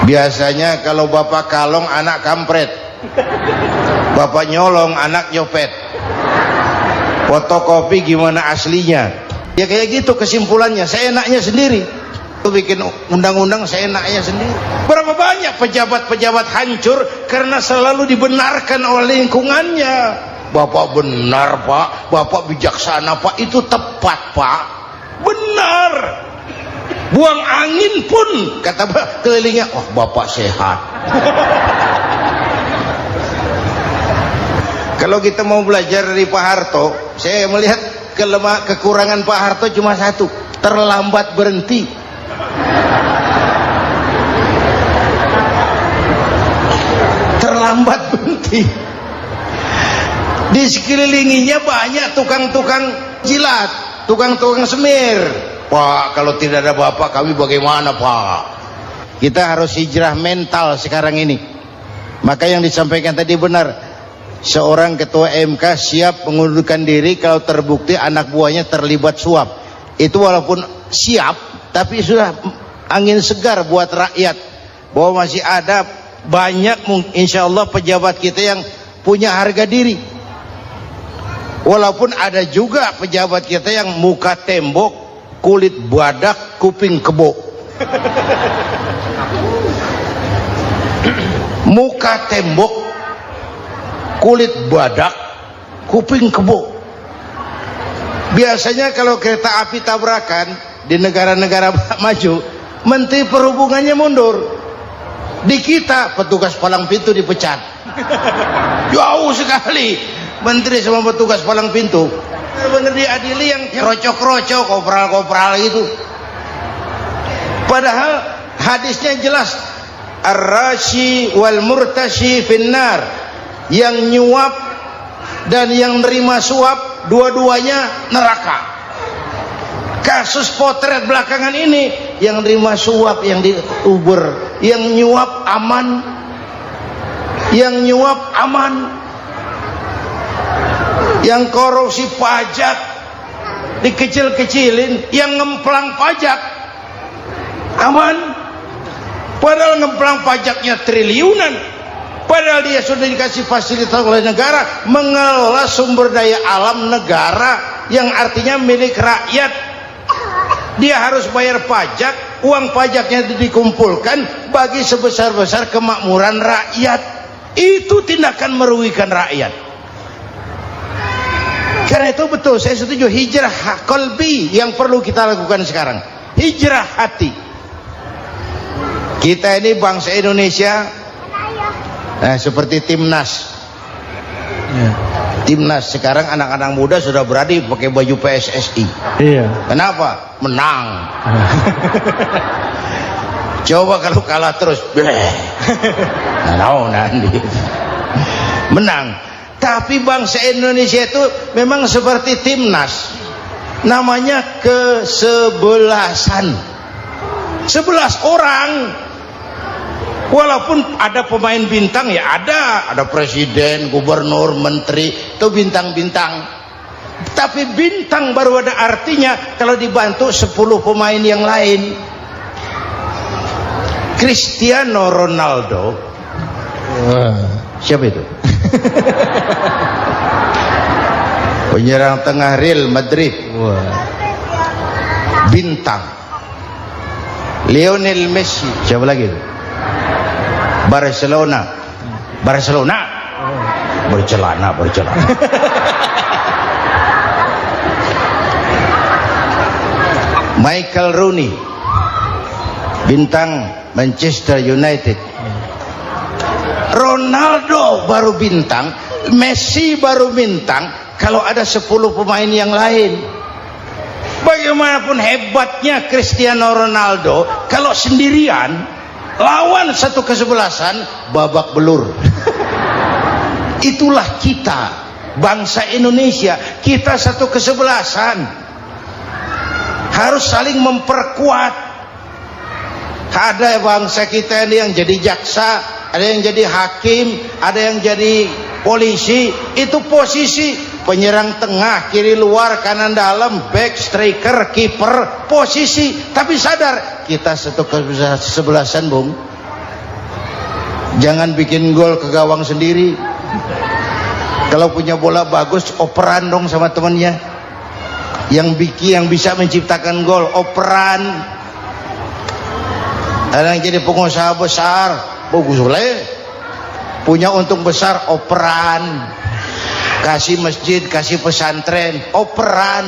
Biasanya kalau bapak kalong anak kampret, bapak nyolong anak nyopet. Fotokopi gimana aslinya? Ya kayak gitu kesimpulannya. Saya enaknya sendiri. Bikin undang-undang saya enaknya sendiri. Berapa banyak pejabat-pejabat hancur karena selalu dibenarkan oleh lingkungannya. Bapak benar pak, bapak bijaksana pak, itu tepat pak, benar. Buang angin pun kata kelilingnya, wah bapak sehat. Kalau kita mau belajar dari Pak Harto, saya melihat kekurangan Pak Harto cuma satu, terlambat berhenti. Terlambat berhenti. Di sekelilinginya banyak tukang-tukang jilat, tukang-tukang semir. Pak, kalau tidak ada bapak kami bagaimana pak? Kita harus hijrah mental sekarang ini. Maka yang disampaikan tadi benar. Seorang ketua MK siap mengundurkan diri kalau terbukti anak buahnya terlibat suap. Itu walaupun siap, tapi sudah angin segar buat rakyat bahwa masih ada banyak insya Allah pejabat kita yang punya harga diri. Walaupun ada juga pejabat kita yang muka tembok, kulit badak, kuping kebo. Muka tembok, kulit badak, kuping kebo. Biasanya kalau kereta api tabrakan di negara-negara maju, menteri perhubungannya mundur. Di kita petugas palang pintu dipecat. Jauh sekali menteri sama petugas palang pintu. Benar diadili yang krocok-krocok, kopral-kopral itu. Padahal hadisnya jelas, ar-rashi wal murtashi finnar, yang nyuap dan yang nerima suap dua-duanya neraka. Kasus potret belakangan ini, yang nerima suap yang diuber, yang nyuap aman, yang nyuap aman, yang korupsi pajak dikecil-kecilin, yang ngemplang pajak aman, padahal ngemplang pajaknya triliunan, padahal dia sudah dikasih fasilitas oleh negara mengelola sumber daya alam negara yang artinya milik rakyat. Dia harus bayar pajak, uang pajaknya dikumpulkan bagi sebesar-besar kemakmuran rakyat. Itu tindakan merugikan rakyat. Karena itu betul, saya setuju, hijrah qalbi yang perlu kita lakukan sekarang. Hijrah hati. Kita ini bangsa Indonesia, seperti timnas. Timnas sekarang anak-anak muda sudah berani pakai baju PSSI. Iya. Kenapa? Menang. Coba kalau kalah terus, nanti menang. Tapi bangsa Indonesia itu memang seperti timnas, namanya kesebelasan, 11 orang. Walaupun ada pemain bintang, ya ada presiden, gubernur, menteri, itu bintang-bintang. Tapi bintang baru ada artinya kalau dibantu 10 pemain yang lain. Cristiano Ronaldo, siapa itu? Penyerang tengah Real Madrid, bintang. Lionel Messi, siapa lagi itu? Barcelona, bercelana. Michael Rooney, bintang Manchester United. Ronaldo baru bintang, Messi baru bintang kalau ada 10 pemain yang lain. Bagaimanapun hebatnya Cristiano Ronaldo, kalau sendirian lawan satu kesebelasan, babak belur. Itulah kita, bangsa Indonesia. Kita satu kesebelasan, harus saling memperkuat. Ada bangsa kita ini yang jadi jaksa, ada yang jadi hakim, ada yang jadi polisi. Itu posisi penyerang tengah, kiri luar, kanan dalam, back, striker, kiper, posisi. Tapi sadar kita satu kesebelasan, Bung. Jangan bikin gol ke gawang sendiri. Kalau punya bola bagus, operan dong sama temannya. Yang bisa menciptakan gol, operan. Ada yang jadi pengusaha besar, bagus boleh. Punya untung besar, operan. Kasih masjid, kasih pesantren, operan.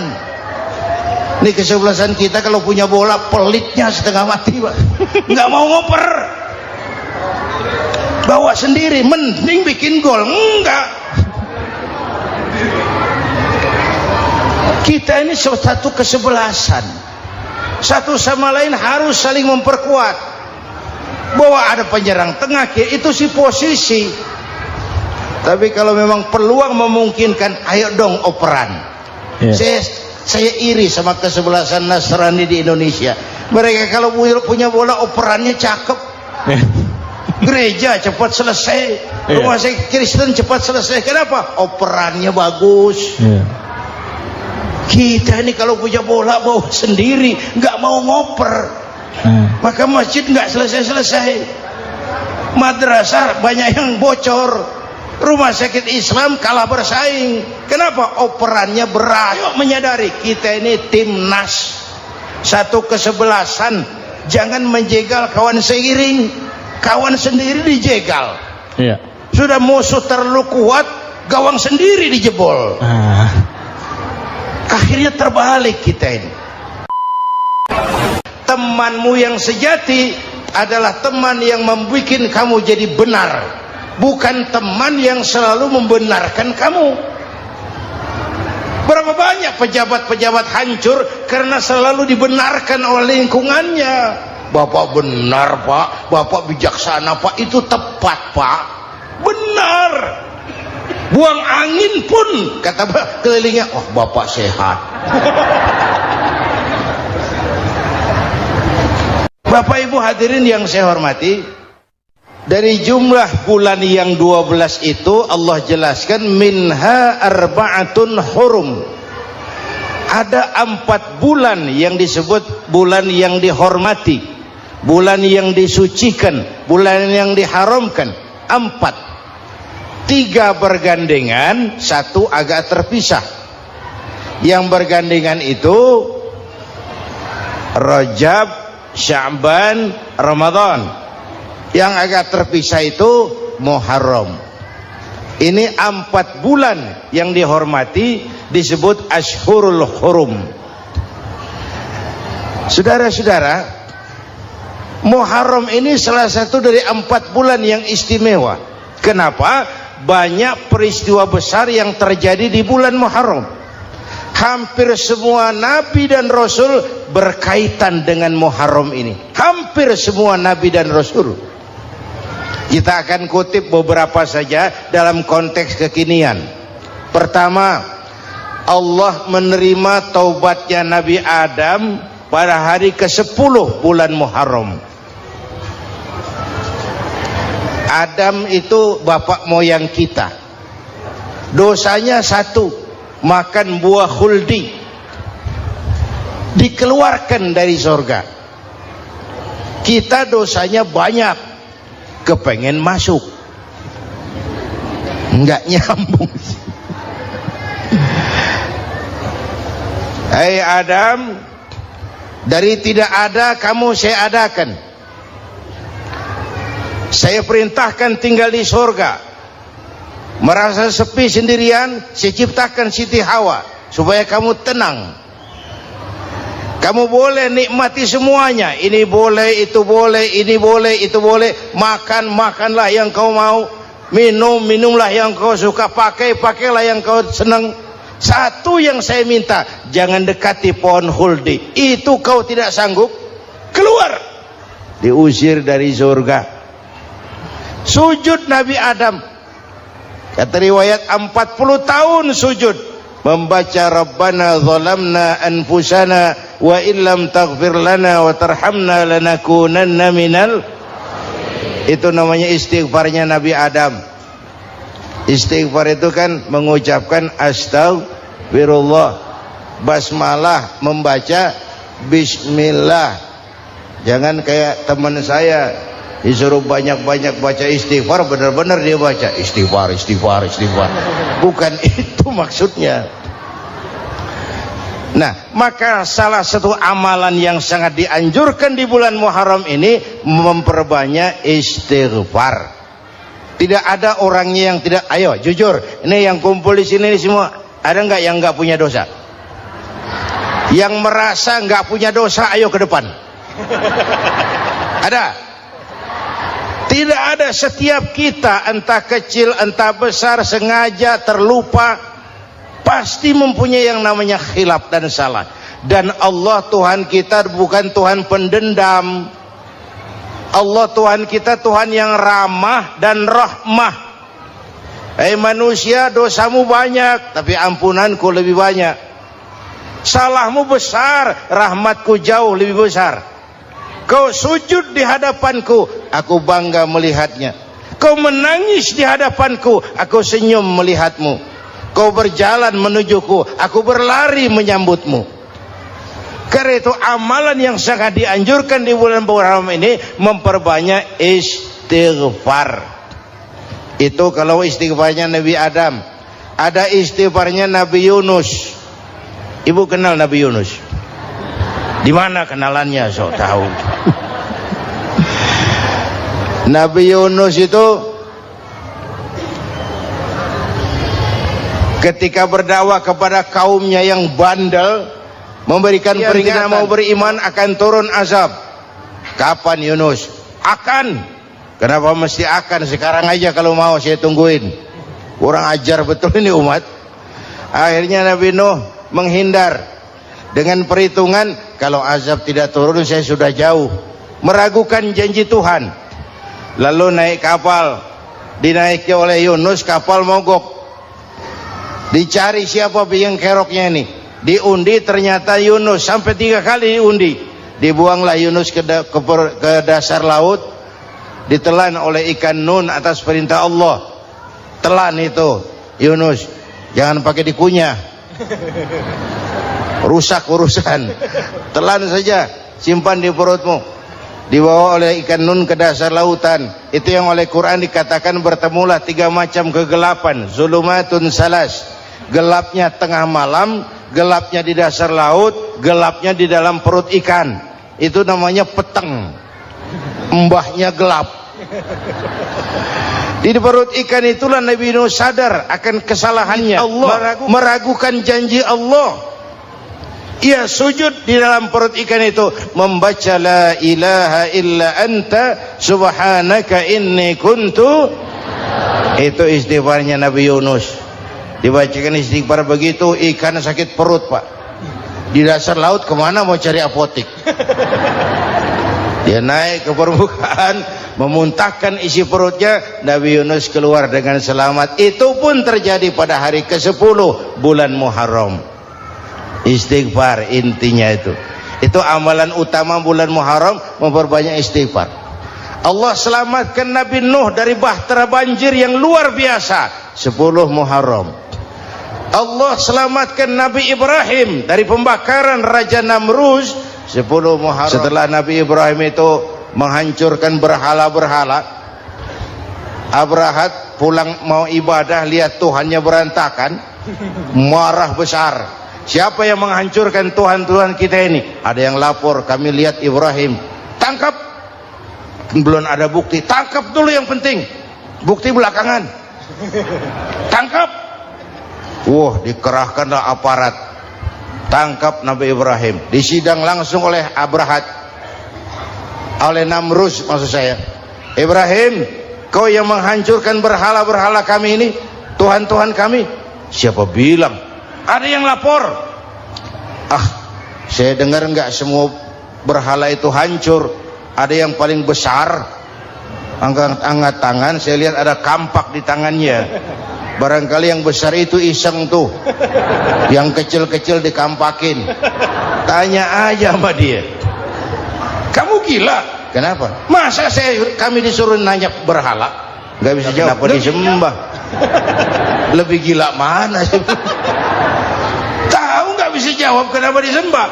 Ini kesebelasan kita kalau punya bola pelitnya setengah mati, Pak. Nggak mau ngoper. Bawa sendiri, mending bikin gol. Enggak. Kita ini satu kesebelasan. Satu sama lain harus saling memperkuat. Bahwa ada penyerang tengah kiri, itu sih posisi. Tapi kalau memang peluang memungkinkan, ayo dong operan. Saya iri sama kesebelasan Nasrani di Indonesia. Mereka kalau punya bola operannya cakep. Gereja cepat selesai, rumah sakit Kristen cepat selesai. Kenapa? Operannya bagus. Kita ini kalau punya bola bawa sendiri, nggak mau ngoper. Maka masjid nggak selesai-selesai. Madrasah banyak yang bocor. Rumah sakit Islam kalah bersaing. Kenapa? Operannya berat. Ayo menyadari kita ini timnas, satu kesebelasan. Jangan menjegal kawan seiring, kawan sendiri dijegal. Sudah musuh terlalu kuat, gawang sendiri dijebol. Akhirnya terbalik kita ini. Temanmu yang sejati adalah teman yang membuat kamu jadi benar, bukan teman yang selalu membenarkan kamu. Berapa banyak pejabat-pejabat hancur karena selalu dibenarkan oleh lingkungannya. Bapak benar, Pak. Bapak bijaksana, Pak. Itu tepat, Pak. Benar. Buang angin pun kata kelilingnya, oh Bapak sehat. Bapak Ibu hadirin yang saya hormati, dari jumlah bulan yang 12 itu Allah jelaskan minha arba'atun hurum. Ada 4 bulan yang disebut bulan yang dihormati, bulan yang disucikan, bulan yang diharamkan. 4. 3 bergandengan, 1 agak terpisah. Yang bergandengan itu Rajab, Sya'ban, Ramadan. Yang agak terpisah itu Muharram. Ini 4 bulan yang dihormati, disebut Ashhurul Hurum. Saudara-saudara, Muharram ini salah satu dari 4 bulan yang istimewa. Kenapa? Banyak peristiwa besar yang terjadi di bulan Muharram. Hampir semua nabi dan rasul berkaitan dengan Muharram ini. Hampir semua nabi dan rasul. Kita akan kutip beberapa saja dalam konteks kekinian. Pertama, Allah menerima taubatnya Nabi Adam pada hari ke-10 bulan Muharram. Adam itu bapak moyang kita. Dosanya 1, makan buah khuldi, dikeluarkan dari surga. Kita dosanya banyak, kepengen masuk, nggak nyambung. Hai Adam, dari tidak ada kamu saya adakan. Saya perintahkan tinggal di surga. Merasa sepi sendirian, saya ciptakan Siti Hawa supaya kamu tenang. Kamu boleh nikmati semuanya. Ini boleh, itu boleh, ini boleh, itu boleh. Makan, makanlah yang kau mau. Minum, minumlah yang kau suka. Pakai, pakailah yang kau senang. Satu yang saya minta, jangan dekati pohon khuldi. Itu kau tidak sanggup, keluar. Diusir dari surga. Sujud Nabi Adam, kata riwayat 40 tahun sujud, membaca Rabbana zalamna anfusana wa illam taghfir lana wa tarhamna lanakunanna minal. Itu namanya istighfarnya Nabi Adam. Istighfar itu kan mengucapkan astagfirullah, basmalah, membaca bismillah. Jangan kayak teman saya, disuruh banyak-banyak baca istighfar, benar-benar dia baca istighfar, istighfar, istighfar. Bukan itu maksudnya. Nah, maka salah satu amalan yang sangat dianjurkan di bulan Muharram ini memperbanyak istighfar. Tidak ada orangnya yang tidak. Ayo jujur, ini yang kumpul di sini semua, ada nggak yang nggak punya dosa? Yang merasa nggak punya dosa, ayo ke depan. Ada? Tidak ada. Setiap kita, entah kecil entah besar, sengaja terlupa, pasti mempunyai yang namanya khilaf dan salah. Dan Allah Tuhan kita bukan Tuhan pendendam. Allah Tuhan kita Tuhan yang ramah dan rahmah. Hei manusia, dosamu banyak, tapi ampunanku lebih banyak. Salahmu besar, rahmatku jauh lebih besar. Kau sujud di hadapanku, aku bangga melihatnya. Kau menangis di hadapanku, aku senyum melihatmu. Kau berjalan menujuku, aku berlari menyambutmu. Karena itu amalan yang sangat dianjurkan di bulan Muharram ini memperbanyak istighfar. Itu kalau istighfarnya Nabi Adam. Ada istighfarnya Nabi Yunus. Ibu kenal Nabi Yunus? Di mana kenalannya? So tahu. Nabi Yunus itu ketika berdakwah kepada kaumnya yang bandel, memberikan peringatan mau beriman akan turun azab. Kapan Yunus? Akan. Kenapa mesti akan? Sekarang aja kalau mau, saya tungguin. Kurang ajar betul ini umat. Akhirnya Nabi Nuh menghindar dengan perhitungan, kalau azab tidak turun saya sudah jauh. Meragukan janji Tuhan. Lalu naik kapal, dinaiki oleh Yunus, kapal mogok. Dicari siapa biang keroknya ini. Diundi, ternyata Yunus. Sampai 3 kali diundi. Dibuanglah Yunus ke dasar laut. Ditelan oleh ikan Nun atas perintah Allah. Telan itu Yunus, jangan pakai dikunyah, rusak urusan. Telan saja, simpan di perutmu. Dibawa oleh ikan Nun ke dasar lautan. Itu yang oleh Quran dikatakan bertemulah 3 macam kegelapan. Zulumatun salas, gelapnya tengah malam, gelapnya di dasar laut, gelapnya di dalam perut ikan. Itu namanya peteng, mbahnya gelap. Di perut ikan itulah Nabi Nuh sadar akan kesalahannya. Allah meragukan janji Allah. Ia sujud di dalam perut ikan itu, membaca la ilaha illa anta subhanaka inni kuntu. Itu istighfarnya Nabi Yunus. Dibacakan istighfar begitu, ikan sakit perut pak. Di dasar laut kemana mau cari apotik? Dia naik ke permukaan, memuntahkan isi perutnya. Nabi Yunus keluar dengan selamat. Itu pun terjadi pada hari ke-10 bulan Muharram. Istighfar intinya itu. Itu amalan utama bulan Muharram, memperbanyak istighfar. Allah selamatkan Nabi Nuh dari bahtera banjir yang luar biasa 10 Muharram. Allah selamatkan Nabi Ibrahim dari pembakaran Raja Namruz 10 Muharram. Setelah Nabi Ibrahim itu menghancurkan berhala-berhala, Abrahat pulang mau ibadah, lihat Tuhannya berantakan, marah besar. Siapa yang menghancurkan Tuhan-Tuhan kita ini? Ada yang lapor, kami lihat Ibrahim. Tangkap. Belum ada bukti, tangkap dulu yang penting, bukti belakangan. Tangkap. Wah, dikerahkanlah aparat, tangkap Nabi Ibrahim. Disidang langsung oleh Abrahat, oleh Namruz maksud saya. Ibrahim, kau yang menghancurkan berhala-berhala kami ini, Tuhan-Tuhan kami. Siapa bilang? Ada yang lapor. Ah, saya dengar enggak semua berhala itu hancur. Ada yang paling besar, angkat tangan, saya lihat ada kampak di tangannya. Barangkali yang besar itu iseng tuh, yang kecil-kecil dikampakin. Tanya aja sama dia, kamu gila? Kenapa? Masa kami disuruh nanya berhala? Gak bisa jawab. Kenapa disembah? Lebih gila mana sih? Tahu gak bisa jawab kenapa disembah?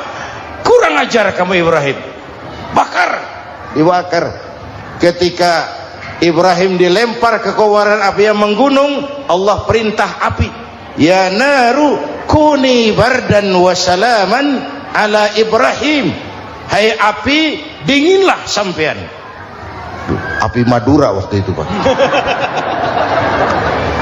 Kurang ajar kamu Ibrahim. Bakar, dibakar. ketika Ibrahim dilempar ke kobaran api yang menggunung, Allah perintah api, ya naru kuni bardan wa salaman ala Ibrahim, hai api dinginlah sampean. Api Madura waktu itu, Pak.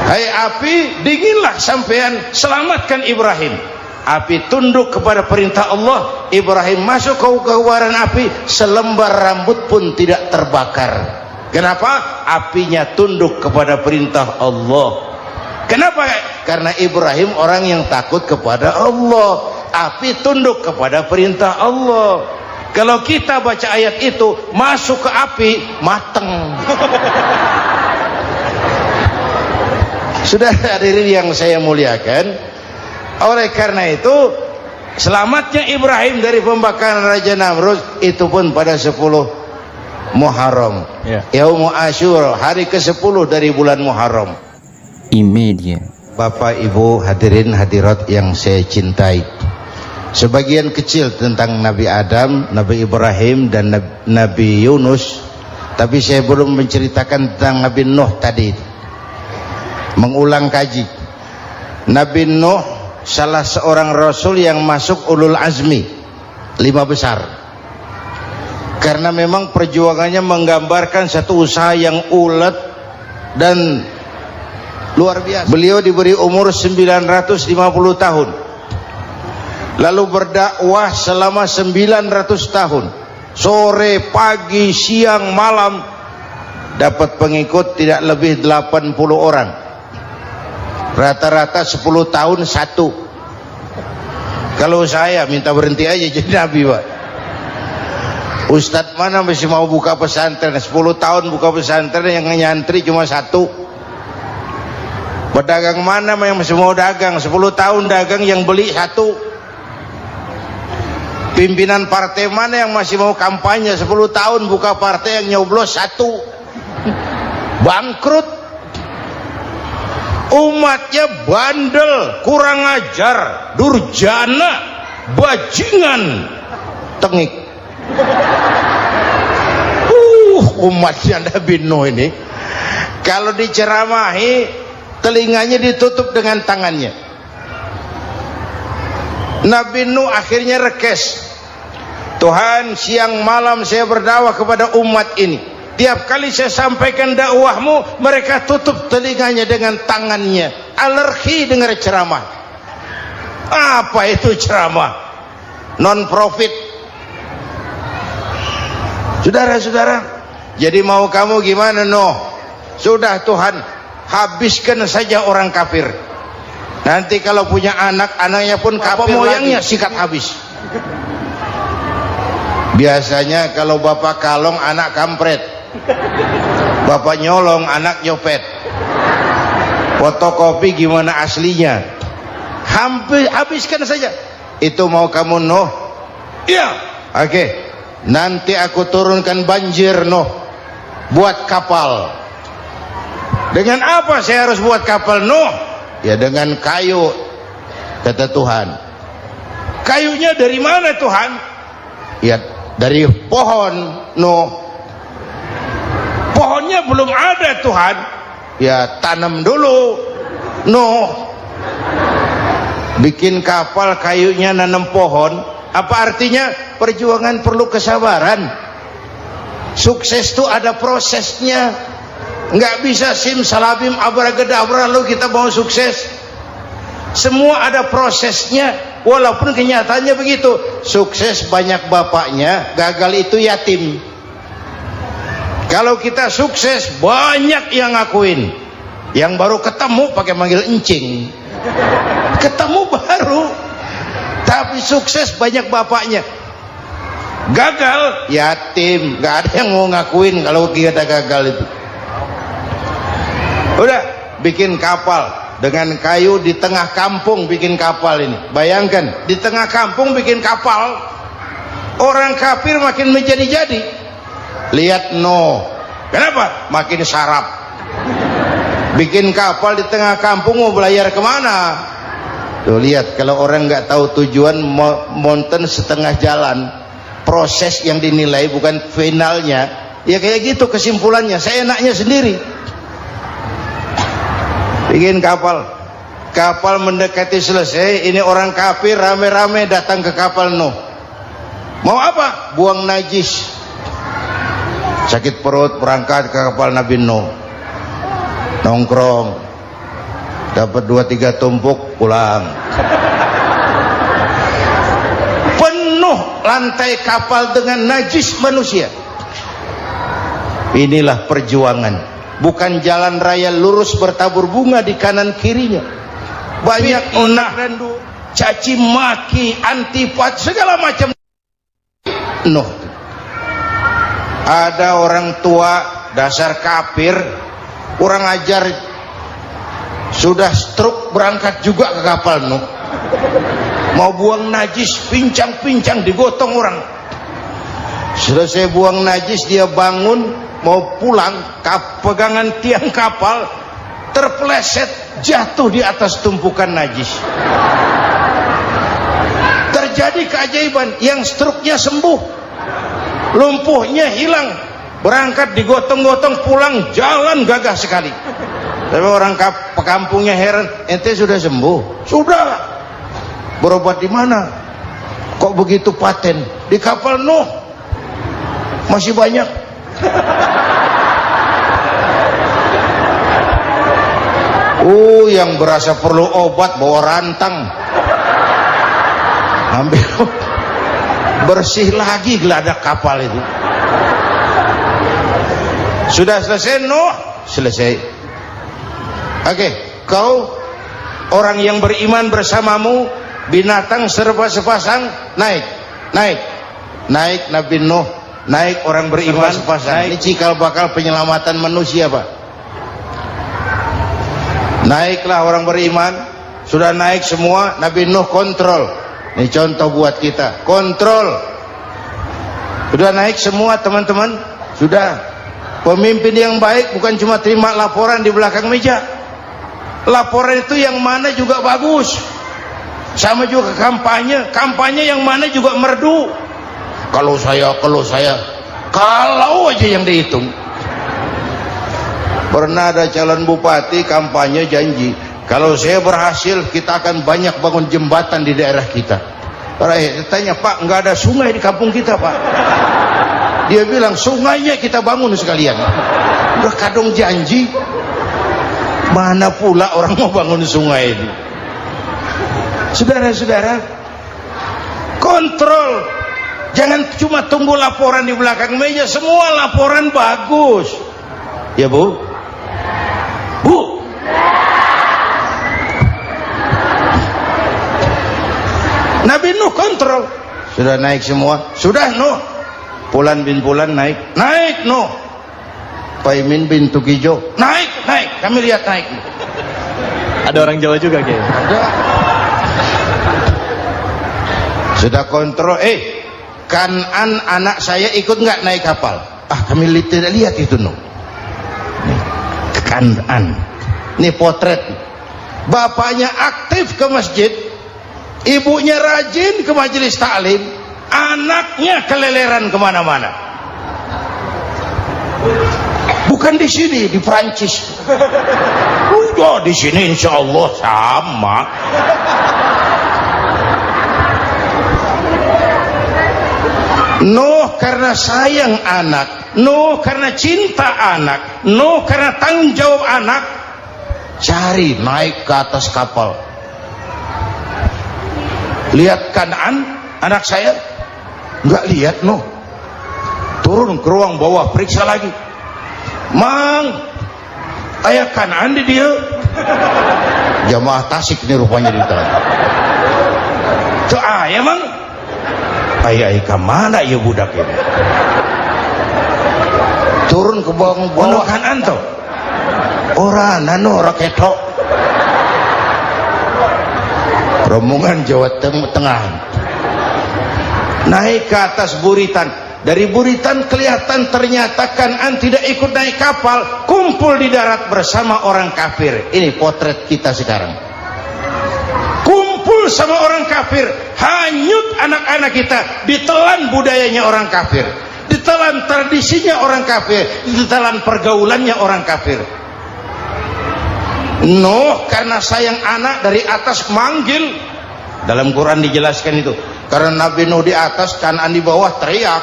Hai api dinginlah sampean, selamatkan Ibrahim. Api tunduk kepada perintah Allah, Ibrahim masuk ke kobaran api, selembar rambut pun tidak terbakar. Kenapa? Apinya tunduk kepada perintah Allah. Kenapa? Karena Ibrahim orang yang takut kepada Allah. Api tunduk kepada perintah Allah. Kalau kita baca ayat itu, masuk ke api, mateng. Sudah hadirin yang saya muliakan, oleh karena itu selamatnya Ibrahim dari pembakaran Raja Namrud itu pun pada 10 Muharram, Yaumul Asyura, hari ke-10 dari bulan Muharram. Imedia. Bapak Ibu hadirin hadirat yang saya cintai, sebagian kecil tentang Nabi Adam, Nabi Ibrahim dan Nabi Yunus, tapi saya belum menceritakan tentang Nabi Nuh tadi. Mengulang kaji, Nabi Nuh salah seorang rasul yang masuk ulul azmi 5 besar, karena memang perjuangannya menggambarkan satu usaha yang ulet dan luar biasa. Beliau diberi umur 950 tahun, lalu berdakwah selama 900 tahun, sore, pagi, siang, malam, dapat pengikut tidak lebih 80 orang, rata-rata 10 tahun satu. Kalau saya minta berhenti aja jadi nabi, Pak. Ustadz mana masih mau buka pesantren, 10 tahun buka pesantren, yang nyantri cuma satu. Pedagang mana yang masih mau dagang, 10 tahun dagang, yang beli satu. Pimpinan partai mana yang masih mau kampanye, 10 tahun buka partai, yang nyoblos satu. Bangkrut. Umatnya bandel, kurang ajar, durjana, bajingan, tengik. Umatnya Nabi Nuh ini kalau diceramahi, telinganya ditutup dengan tangannya. Nabi Nuh akhirnya rekes, Tuhan, siang malam saya berdakwah kepada umat ini, tiap kali saya sampaikan dakwahmu, mereka tutup telinganya dengan tangannya, alergi dengar ceramah. Apa itu ceramah? Non profit. Saudara-saudara, jadi mau kamu gimana, Nuh? Sudah Tuhan, habiskan saja orang kafir. Nanti kalau punya anak, anaknya pun kafir, moyangnya sikat habis. Biasanya kalau bapak kalong, anak kampret. Bapak nyolong, anak nyopet. Fotokopi gimana aslinya, hampir habiskan saja. Itu mau kamu, Nuh? Iya. Oke. Nanti aku turunkan banjir, Nuh, buat kapal. Dengan apa saya harus buat kapal, Nuh? Ya dengan kayu, kata Tuhan. Kayunya dari mana, Tuhan? Ya dari pohon, Nuh. Pohonnya belum ada, Tuhan. Ya tanam dulu, Nuh. Bikin kapal, kayunya nanam pohon. Apa artinya? Perjuangan perlu kesabaran. Sukses itu ada prosesnya. Nggak bisa simsalabim abracadabra lalu kita mau sukses. Semua ada prosesnya. Walaupun kenyataannya begitu. Sukses banyak bapaknya, gagal itu yatim. Kalau kita sukses banyak yang ngakuin. Yang baru ketemu pakai manggil encing. Ketemu baru, tapi sukses banyak bapaknya. Gagal yatim, nggak ada yang mau ngakuin kalau kita gagal itu. Udah bikin kapal dengan kayu di tengah kampung, bikin kapal ini. Bayangkan di tengah kampung bikin kapal, orang kafir makin menjadi-jadi. Lihat Nuh, kenapa? Makin sarap. Bikin kapal di tengah kampung, mau belayar kemana? Tuh lihat, kalau orang nggak tahu tujuan, mountain setengah jalan. Proses yang dinilai bukan finalnya. Ya kayak gitu kesimpulannya, saya enaknya sendiri. Bikin kapal, kapal mendekati selesai, ini orang kafir rame-rame datang ke kapal Nuh. Mau apa? Buang najis. Sakit perut, berangkat ke kapal Nabi Nuh. Nongkrong, dapat 2-3 tumpuk, pulang. Penuh lantai kapal dengan najis manusia. Inilah perjuangan, bukan jalan raya lurus bertabur bunga di kanan kirinya. Banyak unak randu, caci maki, antipat, segala macam. Nuh. Ada orang tua dasar kafir, kurang ajar, sudah stroke berangkat juga ke kapal Nuh. Mau buang najis, pincang-pincang digotong orang. Selesai buang najis, dia bangun mau pulang, pegangan tiang kapal terpeleset, jatuh di atas tumpukan najis. Terjadi keajaiban, yang stroke-nya sembuh, lumpuhnya hilang, berangkat digotong-gotong pulang, jalan gagah sekali. Tapi orang pekampungnya heran, ente sudah sembuh? Sudah. Berobat di mana? Kok begitu paten? Di kapal Nuh. Masih banyak. Yang berasa perlu obat bawa rantang, ambil, bersih lagi geladak kapal itu. Sudah selesai Nuh? Selesai. Oke, kau orang yang beriman bersamamu, binatang serba sepasang, naik Nabi Nuh, naik orang beriman sepasang. Ini cikal bakal penyelamatan manusia, Pak. Naiklah orang beriman, sudah naik semua, Nabi Nuh kontrol. Ini contoh buat kita, kontrol. Sudah naik semua teman-teman, sudah. Pemimpin yang baik bukan cuma terima laporan di belakang meja. Laporan itu yang mana juga bagus. Sama juga kampanye, kampanye yang mana juga merdu. Kalau aja yang dihitung. Pernah ada calon bupati kampanye janji, kalau saya berhasil kita akan banyak bangun jembatan di daerah kita. Rakyat tanya, Pak, nggak ada sungai di kampung kita, Pak. Dia bilang, sungainya kita bangun sekalian. Udah kadung janji, mana pula orang mau bangun sungai ini. Saudara-saudara, kontrol. Jangan cuma tunggu laporan di belakang meja, semua laporan bagus. Ya Bu? Bu? Nabi Nuh kontrol. Sudah naik semua? Sudah Nuh. Pulan bin Pulan naik. Naik Nuh. Paimin bin Tukijo. Naik. Kami lihat naik. Ada orang Jawa juga kayaknya. Ada. Sudah kontrol. Kanan anak saya ikut nggak naik kapal? Kami tidak lihat itu Nuh. Kanan. Ini potret. Bapaknya aktif ke masjid, ibunya rajin ke majelis taklim, anaknya keleleran kemana-mana. Bukan di sini, di Prancis. Udah di sini insya Allah sama. Nuh karena sayang anak, Nuh karena cinta anak, Nuh karena tanggung jawab anak, cari naik ke atas kapal. Lihat Kanaan, anak saya, nggak lihat Nuh. Turun ke ruang bawah, periksa lagi. Mang, ayah Kanaan di dia. Jamaah Tasik ini rupanya di dalam. Tuh ayah Mang. Ayah ke mana ya budak ini? Turun ke bawah Kanaan tuh. Orang nano raketok. Rombongan Jawa Tengah. Naik ke atas buritan. Dari buritan kelihatan ternyata Kanaan tidak ikut naik kapal, kumpul di darat bersama orang kafir. Ini potret kita sekarang. Kumpul sama orang kafir, hanyut anak-anak kita, ditelan budayanya orang kafir. ditelan tradisinya orang kafir, ditelan pergaulannya orang kafir. Nuh karena sayang anak dari atas manggil, dalam Quran dijelaskan itu. Karena Nabi Nuh di atas, Kan'an di bawah, teriak,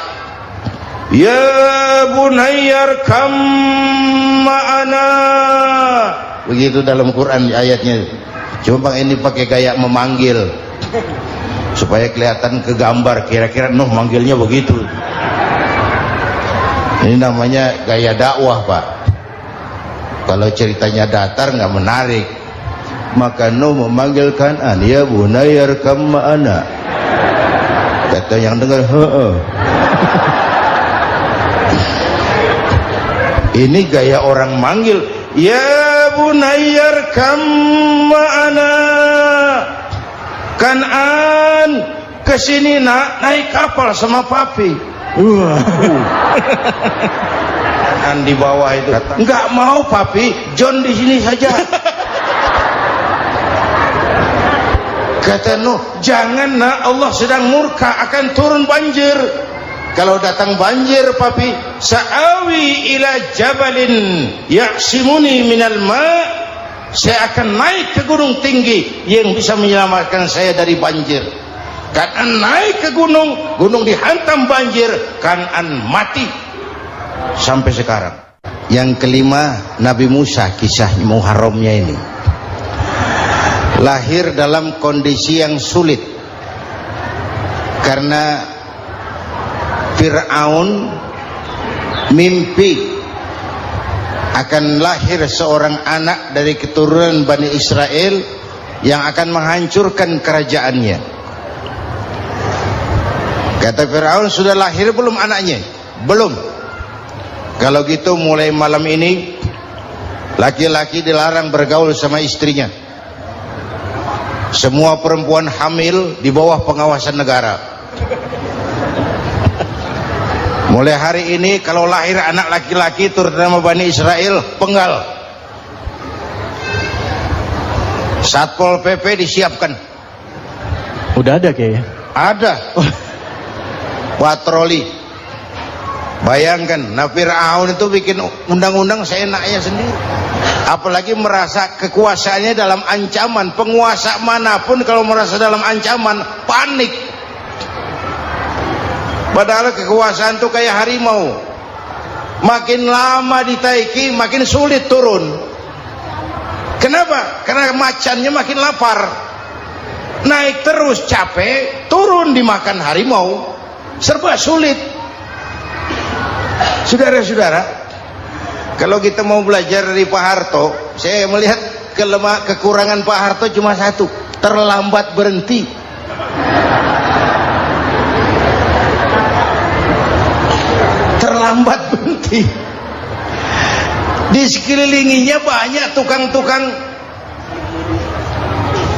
ya bunayyar kam ma'ana. Begitu dalam Quran ayatnya. Cuma bang ini pakai gaya memanggil supaya kelihatan kegambar, kira-kira Nuh manggilnya begitu. Ini namanya gaya dakwah, Pak. Kalau ceritanya datar nggak menarik. Maka Nuh memanggil Kan'an, ya bunayyar kam ma'ana. Kata yang dengar, ini gaya orang manggil, ya bunayyar kam ma'ana. Kan'an, kesini nak, naik kapal sama papi. Kan'an di bawah itu kata, enggak mau papi, John di sini saja. Kata Nuh, jangan nak, Allah sedang murka, akan turun banjir. Kalau datang banjir papi, sa'awi ila jabalin ya'simuni minal ma', saya akan naik ke gunung tinggi yang bisa menyelamatkan saya dari banjir. Kan'an naik ke gunung, gunung dihantam banjir, Kan'an mati sampai sekarang. Yang kelima, Nabi Musa, kisah Muharramnya ini lahir dalam kondisi yang sulit karena Fir'aun mimpi akan lahir seorang anak dari keturunan Bani Israel yang akan menghancurkan kerajaannya. Kata Fir'aun, sudah lahir belum anaknya? Belum. Kalau gitu mulai malam ini laki-laki dilarang bergaul sama istrinya. Semua perempuan hamil di bawah pengawasan negara. Mulai hari ini kalau lahir anak laki-laki terutama Bani Israel, penggal. Satpol PP disiapkan. Udah ada kayaknya. Ada. Patroli. Bayangkan, nah Fir'aun itu bikin undang-undang seenaknya sendiri. Apalagi merasa kekuasaannya dalam ancaman. Penguasa manapun kalau merasa dalam ancaman, panik. Padahal kekuasaan itu kayak harimau, makin lama ditaiki makin sulit turun. Kenapa? Karena macannya makin lapar. Naik terus capek, turun dimakan harimau, serba sulit. Saudara-saudara, kalau kita mau belajar dari Pak Harto, saya melihat kekurangan Pak Harto cuma satu, terlambat berhenti. Terlambat berhenti. Di sekelilinginya banyak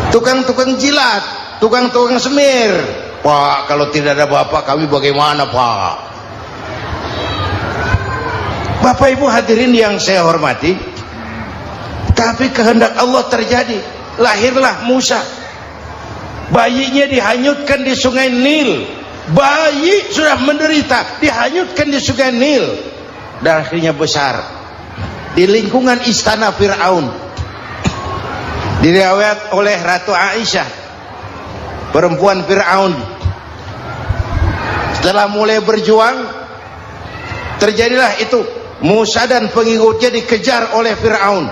tukang-tukang jilat, tukang-tukang semir. Pak, kalau tidak ada bapak kami bagaimana, Pak? Bapak Ibu hadirin yang saya hormati, tapi kehendak Allah terjadi. Lahirlah Musa. Bayinya dihanyutkan di sungai Nil. Bayi sudah menderita, dihanyutkan di sungai Nil. Dan akhirnya besar di lingkungan istana Fir'aun. Diriwayat oleh Ratu Aisyah, perempuan Fir'aun. Setelah mulai berjuang, terjadilah itu. Musa dan pengikutnya dikejar oleh Fir'aun.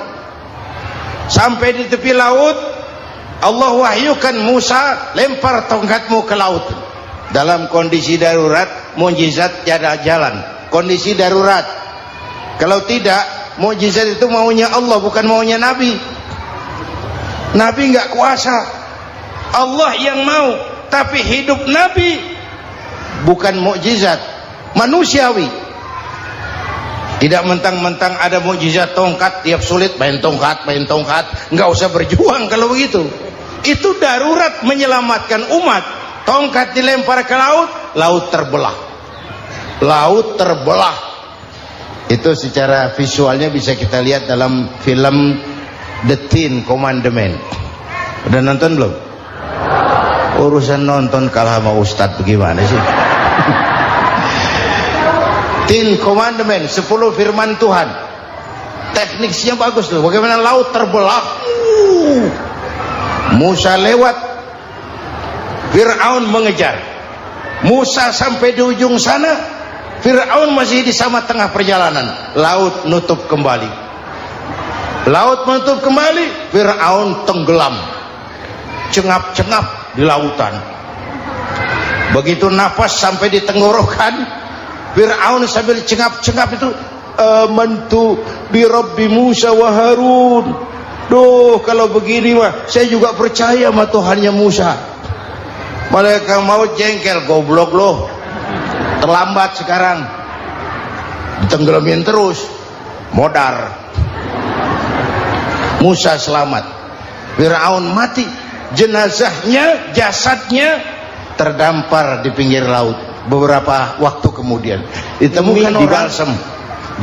Sampai di tepi laut, Allah wahyukan Musa, lempar tongkatmu ke laut. Dalam kondisi darurat, mukjizat tiada jalan. Kondisi darurat. Kalau tidak, mukjizat itu maunya Allah, bukan maunya Nabi. Nabi nggak kuasa, Allah yang mau. Tapi hidup Nabi bukan mukjizat, manusiawi. Tidak mentang-mentang ada mukjizat tongkat, tiap sulit main tongkat, nggak usah berjuang kalau begitu. Itu darurat menyelamatkan umat. Tongkat dilempar ke laut, laut terbelah. Laut terbelah. Itu secara visualnya bisa kita lihat dalam film The Ten Commandments. Udah nonton belum? Urusan nonton kalah sama Ustadz bagaimana sih? Ten Commandment, 10 firman Tuhan. Tekniknya bagus tuh. Bagaimana laut terbelah. Musa lewat, Fir'aun mengejar. Musa sampai di ujung sana, Fir'aun masih di sama tengah perjalanan. Laut nutup kembali. Laut menutup kembali, Fir'aun tenggelam, cengap-cengap di lautan. Begitu napas sampai di tenggorokan, Fir'aun sambil cengap-cengap itu, amantu bi Rabbi Musa wa Harun. Duh, kalau begini mah saya juga percaya sama Tuhannya Musa. Malaikat maut jengkel, goblok loh, terlambat sekarang, ditenggelamin terus, modar. Musa selamat, Fir'aun mati, jenazahnya, jasadnya terdampar di pinggir laut. Beberapa waktu kemudian ditemukan di balsam,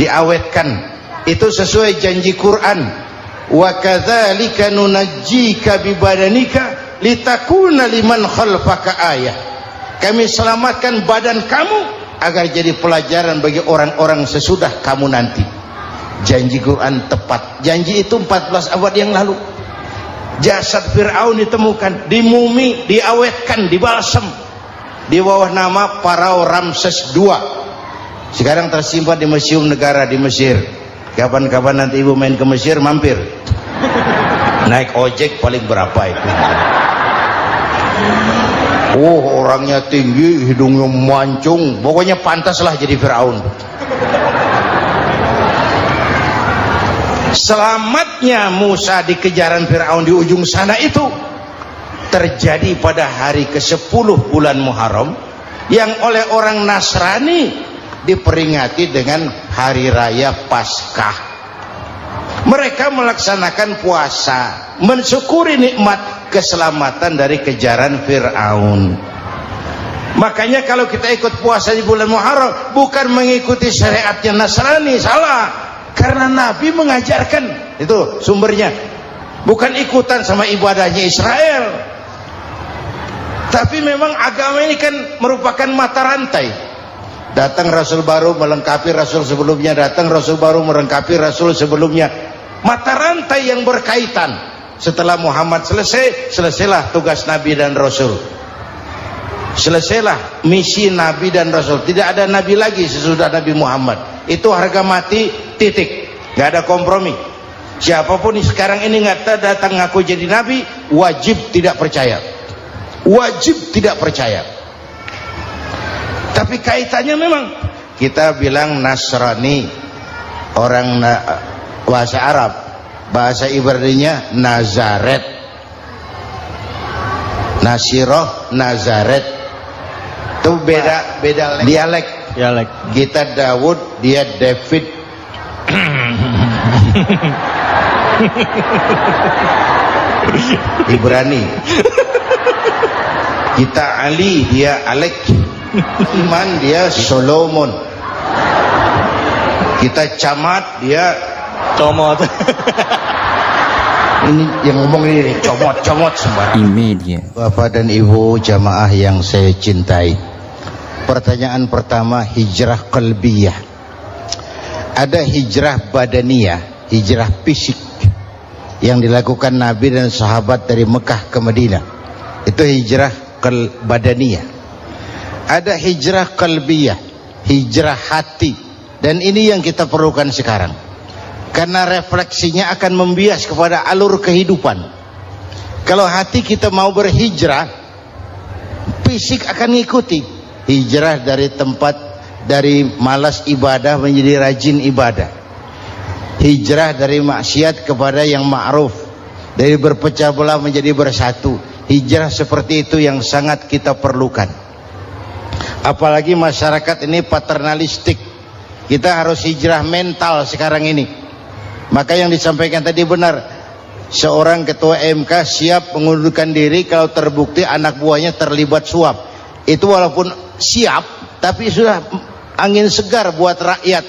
diawetkan. Itu sesuai janji Quran, wa kadzalika nunajjika bi badanika litakuna liman khalfaka ayah. Kami selamatkan badan kamu agar jadi pelajaran bagi orang-orang sesudah kamu nanti. Janji Quran tepat. Janji itu 14 abad yang lalu. Jasad Fir'aun ditemukan, dimumi, diawetkan, dibalsam di bawah nama Farao Ramses II. Sekarang tersimpan di Museum Negara di Mesir. Kapan-kapan nanti ibu main ke Mesir, mampir. Naik ojek paling berapa itu? Oh, orangnya tinggi, hidungnya mancung, pokoknya pantaslah jadi Fir'aun. Selamatnya Musa di kejaran Fir'aun di ujung sana itu terjadi pada hari ke-10 bulan Muharram, yang oleh orang Nasrani diperingati dengan hari raya Paskah. Mereka melaksanakan puasa, mensyukuri nikmat keselamatan dari kejaran Fir'aun. Makanya kalau kita ikut puasa di bulan Muharram, bukan mengikuti syariatnya Nasrani, salah. Karena Nabi mengajarkan, itu sumbernya, bukan ikutan sama ibadahnya Israel. Tapi memang agama ini kan merupakan mata rantai. Datang Rasul baru melengkapi Rasul sebelumnya, datang Rasul baru melengkapi Rasul sebelumnya. Mata rantai yang berkaitan. Setelah Muhammad selesai, selesailah tugas Nabi dan Rasul. Selesailah misi Nabi dan Rasul. Tidak ada Nabi lagi sesudah Nabi Muhammad. Itu harga mati, titik. Gak ada kompromi. Siapapun sekarang ini nggak datang ngaku jadi Nabi, wajib tidak percaya. Wajib tidak percaya. Tapi kaitannya memang, kita bilang Nasrani, orang bahasa Arab, bahasa Ibraninya Nazaret, Nasiroh, Nazaret. Itu beda dialek. Kita Daud, dia David. Ibrani. Kita Ali, dia Alek. Iman, dia Solomon. Kita Camat, dia Comot. Ini yang ngomong ini comot sembarang. Media. Bapak dan Ibu jamaah yang saya cintai, pertanyaan pertama, hijrah qalbiyah. Ada hijrah badaniyah, hijrah fisik yang dilakukan Nabi dan sahabat dari Mekah ke Madinah. Itu hijrah badaniyah. Ada hijrah qalbiyah, hijrah hati. Dan ini yang kita perlukan sekarang. Karena refleksinya akan membias kepada alur kehidupan. Kalau hati kita mau berhijrah, fisik akan ngikuti. Hijrah dari tempat, dari malas ibadah menjadi rajin ibadah. Hijrah dari maksiat kepada yang ma'ruf, dari berpecah belah menjadi bersatu. Hijrah seperti itu yang sangat kita perlukan. Apalagi masyarakat ini paternalistik. Kita harus hijrah mental sekarang ini. Maka yang disampaikan tadi benar. Seorang ketua MK siap mengundurkan diri kalau terbukti anak buahnya terlibat suap. Itu walaupun siap, tapi sudah angin segar buat rakyat,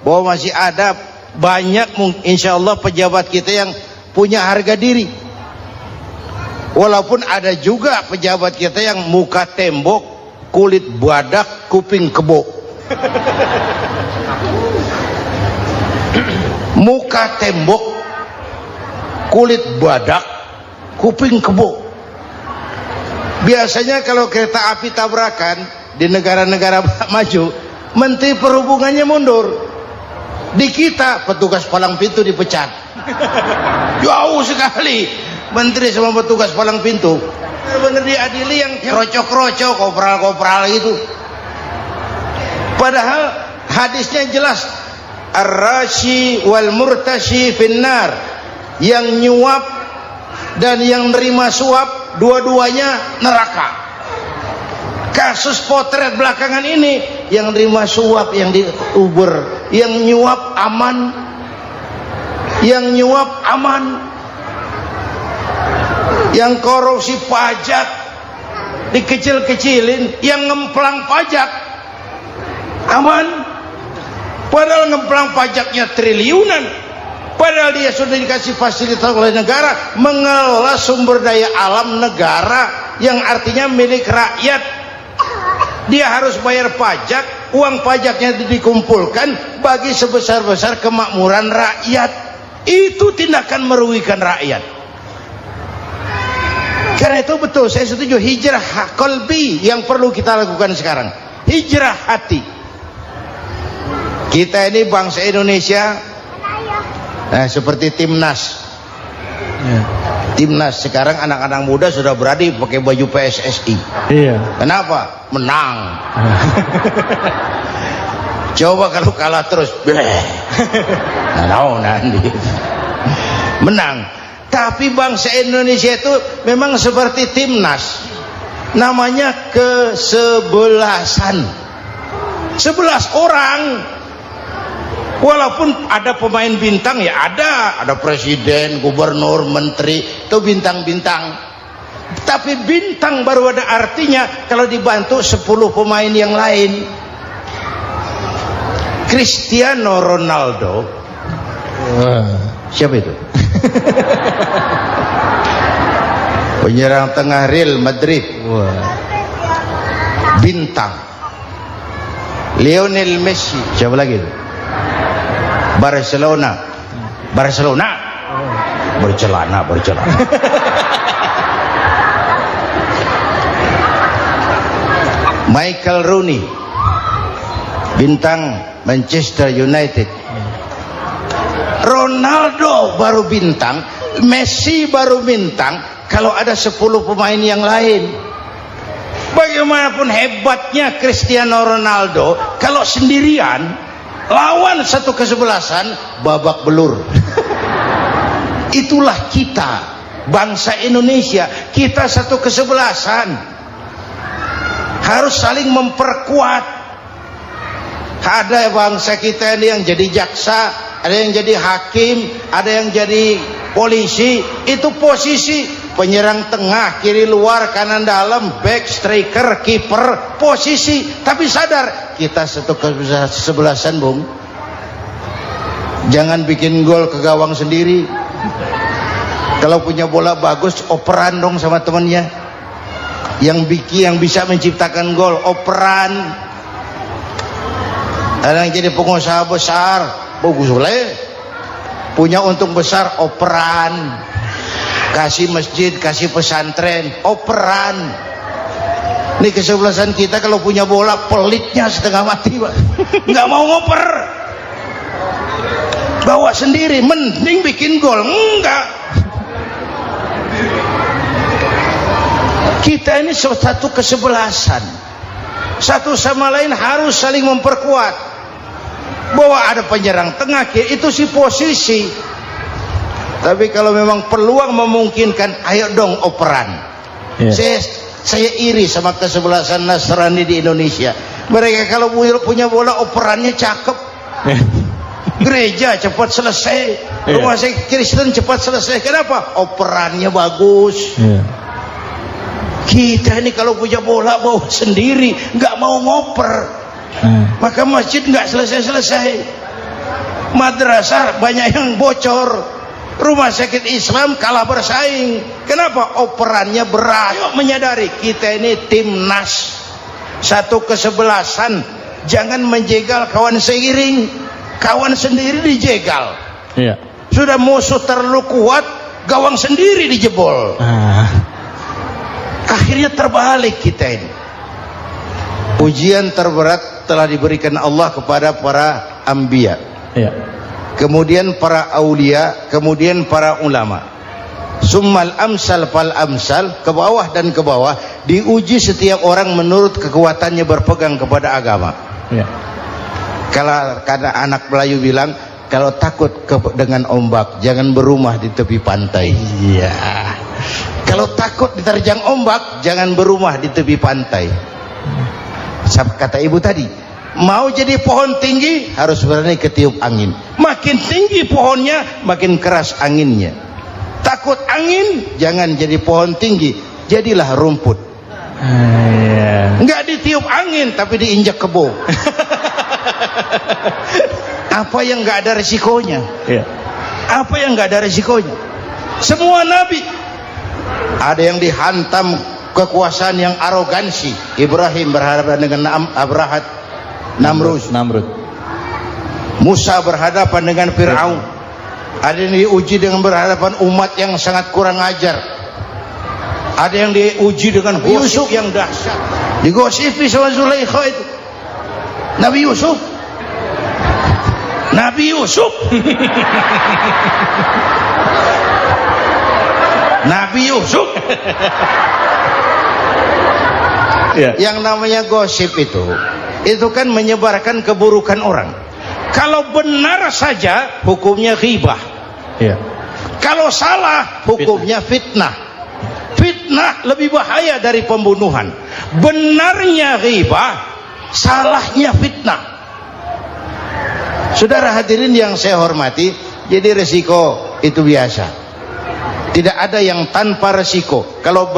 bahwa masih ada banyak insya Allah pejabat kita yang punya harga diri. Walaupun ada juga pejabat kita yang muka tembok, kulit badak, kuping kebo. Muka tembok, kulit badak, kuping kebo. Biasanya kalau kereta api tabrakan di negara-negara maju, Menteri Perhubungannya mundur. Di kita petugas palang pintu dipecat. Jauh sekali menteri sama petugas palang pintu. Benar diadili yang krocok-krocok, kopral-kopral gitu. Padahal hadisnya jelas, ar-rashi wal murtashi finnar, yang nyuap dan yang nerima suap dua-duanya neraka. Kasus potret belakangan ini, yang nerima suap, yang diuber, yang nyuap aman, yang nyuap aman, yang korupsi pajak dikecil-kecilin, yang ngemplang pajak aman, padahal ngemplang pajaknya triliunan, padahal dia sudah dikasih fasilitas oleh negara mengelola sumber daya alam negara yang artinya milik rakyat. Dia harus bayar pajak, uang pajaknya dikumpulkan bagi sebesar-besar kemakmuran rakyat. Itu tindakan merugikan rakyat. Karena itu betul, saya setuju, hijrah qalbi yang perlu kita lakukan sekarang. Hijrah hati. Kita ini bangsa Indonesia, seperti timnas. Timnas sekarang anak-anak muda sudah berani pakai baju PSSI. Iya. Kenapa? Menang. Coba kalau kalah terus, nanti menang. Tapi bangsa Indonesia itu memang seperti timnas, namanya kesebelasan. 11 orang. Walaupun ada pemain bintang, ya ada presiden, gubernur, menteri, itu bintang-bintang. Tapi bintang baru ada artinya kalau dibantu 10 pemain yang lain. Cristiano Ronaldo, siapa itu? Penyerang tengah Real Madrid, bintang. Lionel Messi, siapa lagi itu? Barcelona, bercelana. Michael Rooney, bintang Manchester United. Ronaldo baru bintang, Messi baru bintang kalau ada 10 pemain yang lain. Bagaimanapun hebatnya Cristiano Ronaldo, kalau sendirian lawan satu kesebelasan, babak belur. Itulah kita, bangsa Indonesia. Kita satu kesebelasan, harus saling memperkuat. Ada bangsa kita ini yang jadi jaksa, ada yang jadi hakim, ada yang jadi polisi. Itu posisi penyerang tengah, kiri luar, kanan dalam, back, striker, kiper, posisi. Tapi sadar kita satu kesebelasan, Bung. Jangan bikin gol ke gawang sendiri. Kalau punya bola bagus, operan dong sama temannya. Yang bisa menciptakan gol, operan. Ada yang jadi pengusaha besar, bagus boleh. Punya untung besar, operan. Kasih masjid, kasih pesantren, operan. Ini kesebelasan kita kalau punya bola, pelitnya setengah mati, Pak. Nggak mau ngoper, bawa sendiri, mending bikin gol. Enggak. Kita ini satu kesebelasan, satu sama lain harus saling memperkuat. Bahwa ada penyerang tengah, itu si posisi. Tapi kalau memang peluang memungkinkan, ayo dong operan. Saya iri sama kesebelasan Nasrani di Indonesia. Mereka kalau punya bola, operannya cakep. Gereja cepat selesai, rumah sakit Kristen cepat selesai. Kenapa? Operannya bagus. Kita ini kalau punya bola bawa sendiri, nggak mau ngoper. Maka masjid nggak selesai-selesai, madrasah banyak yang bocor, rumah sakit Islam kalah bersaing. Kenapa? Operannya berat. Yuk menyadari kita ini timnas, satu kesebelasan, jangan menjegal kawan seiring, kawan sendiri dijegal. Iya. Sudah musuh terlalu kuat, gawang sendiri dijebol. Akhirnya terbalik kita ini. Ujian terberat telah diberikan Allah kepada para anbiya, Iya. kemudian para aulia, kemudian para ulama. Summal amsal fal amsal, ke bawah dan ke bawah, diuji setiap orang menurut kekuatannya berpegang kepada agama. Iya. Kalau karena anak Melayu bilang, kalau takut dengan ombak, jangan berumah di tepi pantai. Iya. Kalau takut diterjang ombak, jangan berumah di tepi pantai. Kata ibu tadi, mau jadi pohon tinggi harus berani ketiup angin. Makin tinggi pohonnya, makin keras anginnya. Takut angin, jangan jadi pohon tinggi, jadilah rumput. Iya. Enggak ditiup angin, tapi diinjak kebo. Apa yang enggak ada resikonya? Iya. Apa yang enggak ada resikonya? Semua nabi ada yang dihantam kekuasaan yang arogansi. Ibrahim berhadapan dengan Abrahat, Namrud. Musa berhadapan dengan Fir'aun. Ada yang diuji dengan berhadapan umat yang sangat kurang ajar. Ada yang diuji dengan gosip yang dahsyat. Digosipi sama Zulaikha itu. Nabi Yusuf. Nabi Yusuf. Iya. Yang namanya gosip itu kan menyebarkan keburukan orang. Kalau benar saja hukumnya ghibah. Iya. Kalau salah hukumnya fitnah. Fitnah lebih bahaya dari pembunuhan. Benarnya ghibah, salahnya fitnah. Saudara hadirin yang saya hormati, jadi resiko itu biasa. Tidak ada yang tanpa resiko. Kalau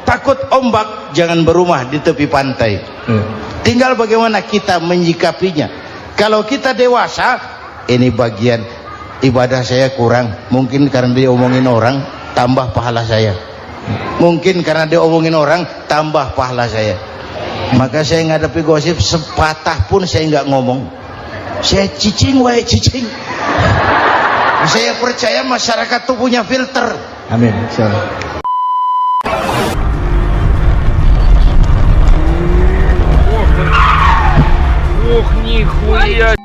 takut ombak, jangan berumah di tepi pantai. Tinggal bagaimana kita menyikapinya. Kalau kita dewasa, ini bagian ibadah saya kurang, mungkin karena dia omongin orang, tambah pahala saya. Mungkin karena dia omongin orang, tambah pahala saya. Maka saya ngadapi gosip, sepatah pun saya nggak ngomong. Saya cicing. Saya percaya masyarakat itu punya filter. Amin. Insyaallah. Ох, нихуя!